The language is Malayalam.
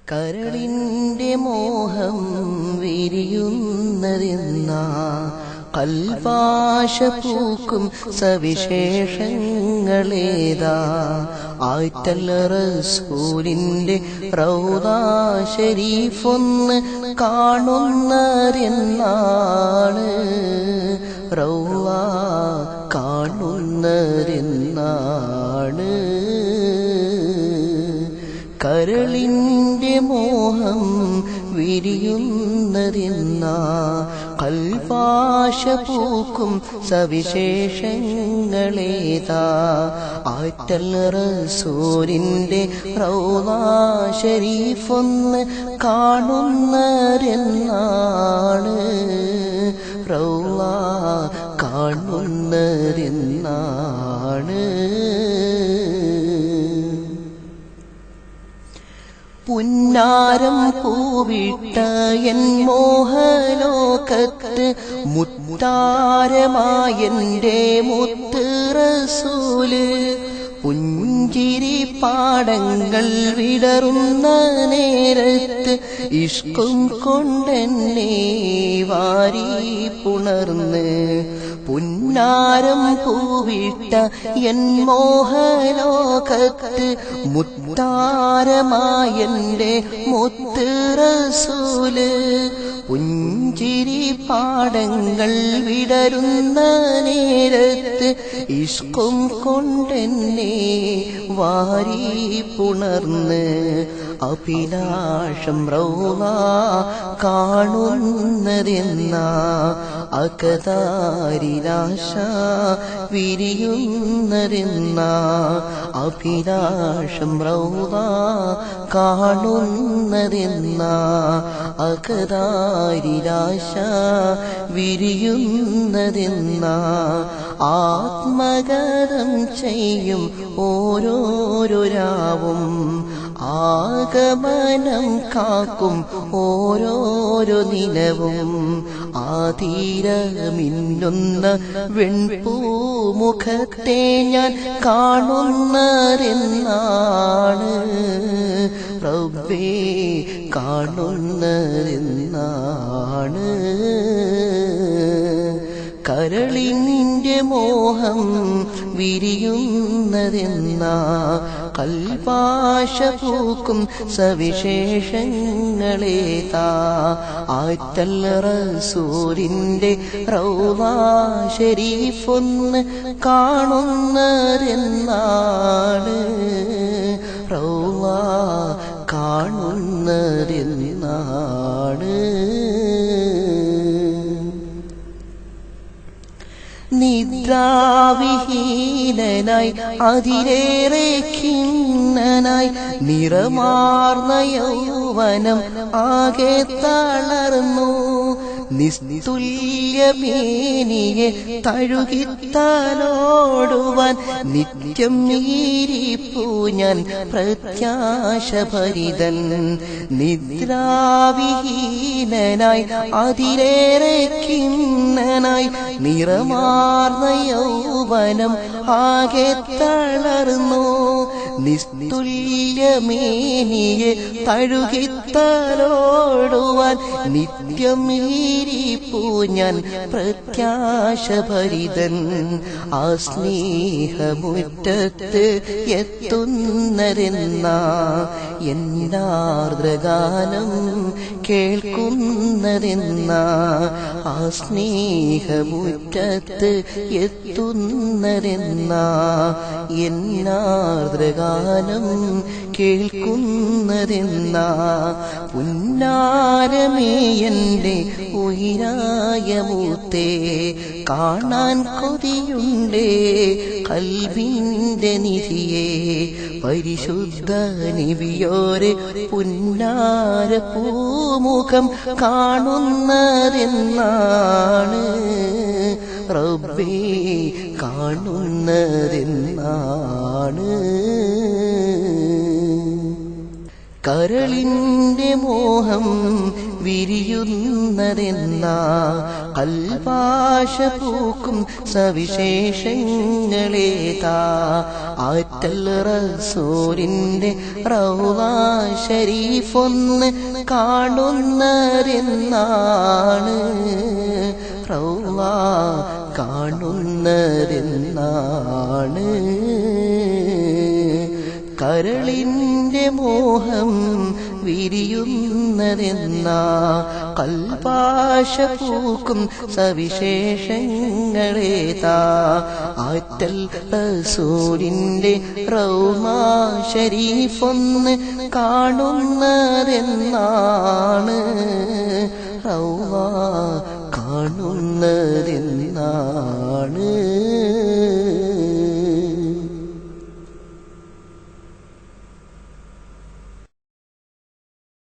കരളിന്റെ മോഹം വിരിയുന്നതെന്നാ കൽവാശ പൂക്കും സവിശേഷങ്ങളേതാ ആയിത്തൽ റസൂലിന്റെ റൗദാ ശരീഫൊന്ന് കാണുന്നതെന്നാണ് റൗദാ കാണുന്നതെന്നാണ് കരളിന്റെ മോഹം വിരിയുന്നതെന്നാ കൽവാശ പൂക്കും സവിശേഷങ്ങളേതാ ആയിത്തൽ റസൂലിന്റെ റൗദാ ശരീഫൊന്ന് കാണുന്നതെന്നാണ് റൗദാ കാണുന്നതെന്നാണ് പുന്നാരം പൂവിട്ട എൻ മോഹലോകത്ത് മുത്താരമായെന്റെ മുത്ത് റസൂല് പുഞ്ചിരി പാടങ്ങൾ വിടറുന്ന നേരത്ത് ഇഷ്കും കൊണ്ടെന്നെ വാരി പുണർന്ന് പുന്നാരം പൂവിട്ട എൻ മോഹലോകത്ത് മുത്താരമായെന്റെ മുത്ത് റസൂല് പുഞ്ചിരി പാടങ്ങൾ വിടരുന്ന നേരത്ത് ഇഷ്കും കൊണ്ടെന്നെ വാരി പുണർന്ന് അഭിലാഷം റൗദാ കാണുന്നതെന്നാ അകതാരിലാശ വിരിയുന്നതെന്നാ അഭിലാഷം റൗദാ കാണുന്നതെന്നാ അകതാരിലാശ വിരിയുന്നതെന്നാ ആത്മഗതം ചെയ്യും ഓരോരോ രാവും ആഗമനം കാക്കും ഓരോരോ നിലവും ആതീരമിന്നുന്ന വെൺപൂമുഖത്തെ ഞാൻ കാണുന്നതെന്നാണ് റബ്ബേ കാണുന്നതെന്നാണ് കരളിന്റെ മോഹം വിരിയുന്നതെന്നാ കൽവാശ പൂക്കും സവിശേഷങ്ങളേതാ ആയിത്തൽ റസൂലിന്റെ റൗദാ ശരീഫൊന്ന് കാണുന്നതെന്നാണ് റൗദാ കാണുന്നതെന്നാണ് നിദ്രാവിഹീനനായി അതിലേറെ ഖിന്നനായി നിറമാർന്ന യൗവനം ആകെ തളർന്നു നിസ്തുല്യമേനിയെ തഴുകിത്തലോടുവാൻ നിത്യം നീരിപ്പൂ ഞാൻ പ്രത്യാശഭരിതൻ നിദ്രാവിഹീനനായി അതിലേറെ ഖിന്നനായി നിറമാർന്ന യൗവനം ആകെ തളർന്നു നിസ്തുല്യമേനിയെ തഴുകിത്തലോടുവാൻ നിത്യം നീരിപ്പൂ ഞാൻ പ്രത്യാശഭരിതൻ ആ സ്നേഹമുറ്റത്ത് എത്തുന്നതെന്നാ എന്നാർദ്രഗാനം കേൾക്കുന്നതെന്നാ ആ സ്നേഹമുറ്റത്ത് എത്തുന്നതെന്നാ എന്നാർദ്രഗാനം കേൾക്കുന്നതെന്നാ പുന്നാരമേ എന്റെ ഉയിരായ മൂത്തേ കാണാൻ കൊതിയുണ്ടേ കൽവിന്റെ നിധിയെ പരിശുദ്ധ നബിയോരെ പുന്നാര പൂമുഖം കാണുന്നതെന്നാണ് റബ്ബേ കാണുന്നതെന്നാണ് കരളിന്റെ മോഹം വിരിയുന്നതെന്നാ കൽഭാഷ പൂക്കും സവിശേഷങ്ങളേതാ ആറ്റൽ റസൂലിന്റെ റൗള ശരീഫൊന്ന് കാണുന്നതെന്നാണ് റൗള കാണുന്നതെന്നാണ് കരളിന്റെ മോഹം വിരിയുന്നതെന്നാ കൽഭാഷ പൂക്കും സവിശേഷങ്ങളേതാ ആറ്റൽ റസൂലിന്റെ റൗള ശരീഫൊന്ന് കാണുന്നതെന്നാണ് റൗള കാണുന്നതെന്നാണ്